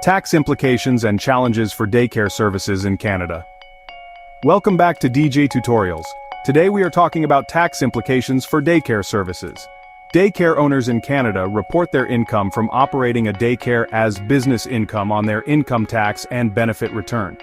Tax implications and challenges for daycare services in Canada. Welcome back to DJ Tutorials. Today we are talking about tax implications for daycare services. Daycare owners in Canada report their income from operating a daycare as business income on their income tax and benefit return.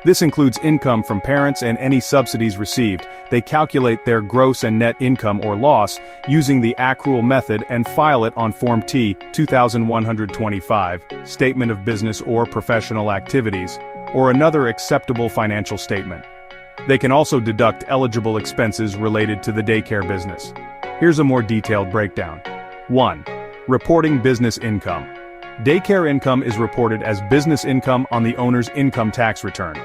This includes income from parents and any subsidies received. They calculate their gross and net income or loss using the accrual method and file it on Form T 2125, Statement of Business or Professional Activities, or another acceptable financial statement. They can also deduct eligible expenses related to the daycare business. Here's a more detailed breakdown. 1. Reporting business income. Daycare income is reported as business income on the owner's income tax return.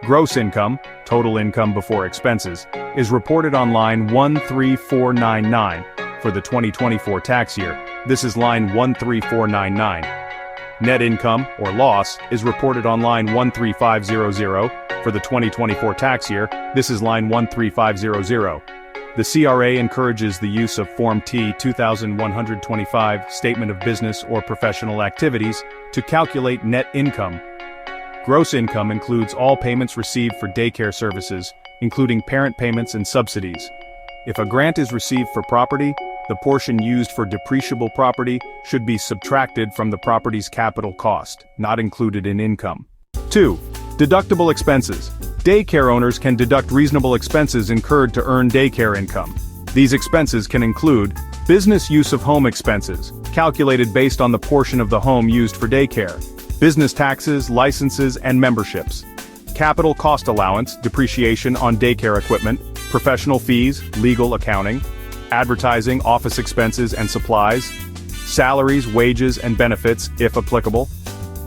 Gross income, total income before expenses, is reported on line 13499 for the 2024 tax year. This is line 13499. Net income, or loss, is reported on line 13500 for the 2024 tax year. This is line 13500. The CRA encourages the use of Form T 2125, Statement of Business or Professional Activities, to calculate net income. Gross income includes all payments received for daycare services, including parent payments and subsidies. If a grant is received for property, the portion used for depreciable property should be subtracted from the property's capital cost, not included in income. 2. Deductible expenses. Daycare owners can deduct reasonable expenses incurred to earn daycare income. These expenses can include business use of home expenses, calculated based on the portion of the home used for daycare, business taxes, licenses, and memberships, capital cost allowance, depreciation on daycare equipment, professional fees, legal accounting, advertising, office expenses and supplies, salaries, wages, and benefits, if applicable,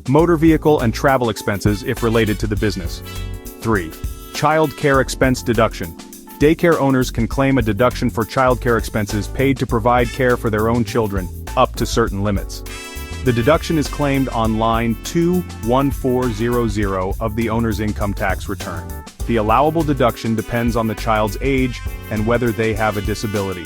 motor vehicle and travel expenses if related to the business. 3. Child care expense deduction. Daycare owners can claim a deduction for child care expenses paid to provide care for their own children, up to certain limits. The deduction is claimed on line 21400 of the owner's income tax return. The allowable deduction depends on the child's age and whether they have a disability.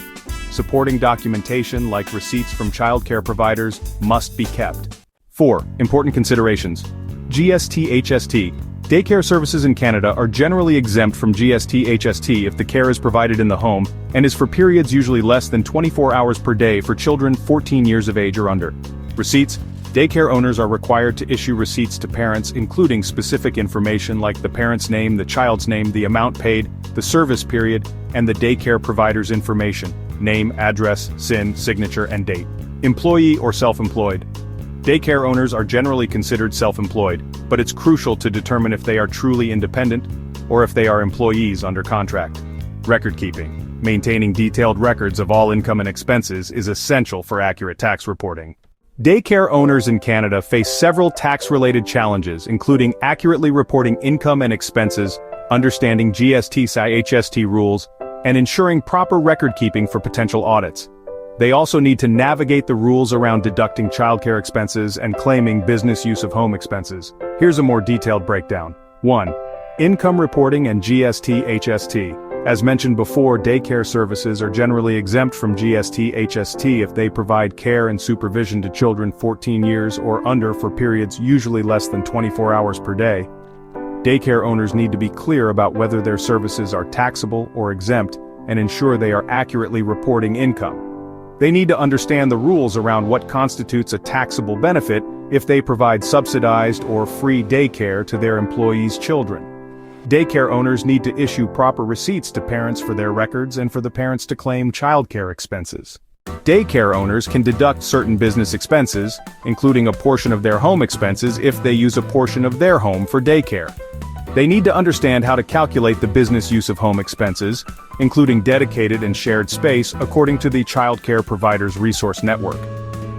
Supporting documentation like receipts from child care providers must be kept. 4. Important considerations. GST/HST. Daycare services in Canada are generally exempt from GST/HST if the care is provided in the home and is for periods usually less than 24 hours per day for children 14 years of age or under. Receipts. Daycare owners are required to issue receipts to parents including specific information like the parent's name, the child's name, the amount paid, the service period, and the daycare provider's information, name, address, SIN, signature, and date. Employee or self-employed. Daycare owners are generally considered self-employed, but it's crucial to determine if they are truly independent or if they are employees under contract. Record keeping. Maintaining detailed records of all income and expenses is essential for accurate tax reporting. Daycare owners in Canada face several tax-related challenges, including accurately reporting income and expenses, understanding GST/HST rules, and ensuring proper record keeping for potential audits. They also need to navigate the rules around deducting childcare expenses and claiming business use of home expenses. Here's a more detailed breakdown. 1. Income reporting and GST/HST. As mentioned before, daycare services are generally exempt from GST/HST if they provide care and supervision to children 14 years or under for periods usually less than 24 hours per day. Daycare owners need to be clear about whether their services are taxable or exempt and ensure they are accurately reporting income. They need to understand the rules around what constitutes a taxable benefit if they provide subsidized or free daycare to their employees' children. Daycare owners need to issue proper receipts to parents for their records and for the parents to claim childcare expenses. Daycare owners can deduct certain business expenses, including a portion of their home expenses if they use a portion of their home for daycare. They need to understand how to calculate the business use of home expenses, including dedicated and shared space, according to the child care provider's resource network.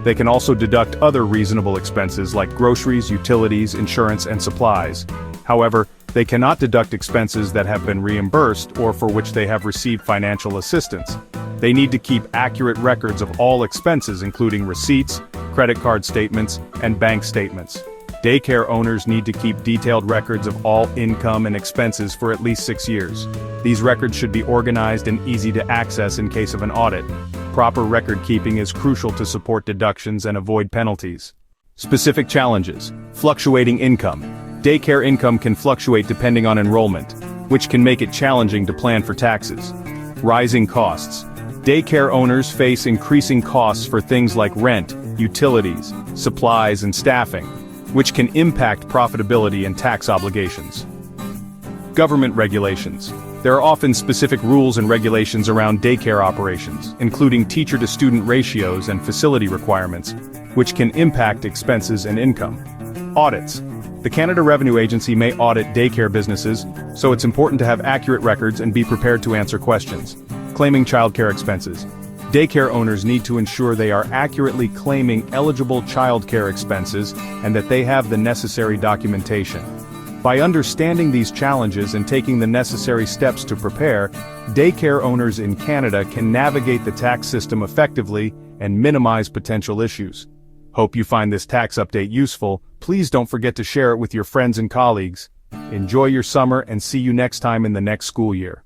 They can also deduct other reasonable expenses like groceries, utilities, insurance, and supplies. However, they cannot deduct expenses that have been reimbursed or for which they have received financial assistance. They need to keep accurate records of all expenses, including receipts, credit card statements, and bank statements. Daycare owners need to keep detailed records of all income and expenses for at least 6 years. These records should be organized and easy to access in case of an audit. Proper record keeping is crucial to support deductions and avoid penalties. Specific challenges. Fluctuating income. Daycare income can fluctuate depending on enrollment, which can make it challenging to plan for taxes. Rising costs. Daycare owners face increasing costs for things like rent, utilities, supplies, and staffing, which can impact profitability and tax obligations. Government regulations. There are often specific rules and regulations around daycare operations, including teacher-to-student ratios and facility requirements, which can impact expenses and income. Audits. The Canada Revenue Agency may audit daycare businesses, so it's important to have accurate records and be prepared to answer questions. Claiming childcare expenses. Daycare owners need to ensure they are accurately claiming eligible childcare expenses and that they have the necessary documentation. By understanding these challenges and taking the necessary steps to prepare, daycare owners in Canada can navigate the tax system effectively and minimize potential issues. Hope you find this tax update useful. Please don't forget to share it with your friends and colleagues. Enjoy your summer and see you next time in the next school year.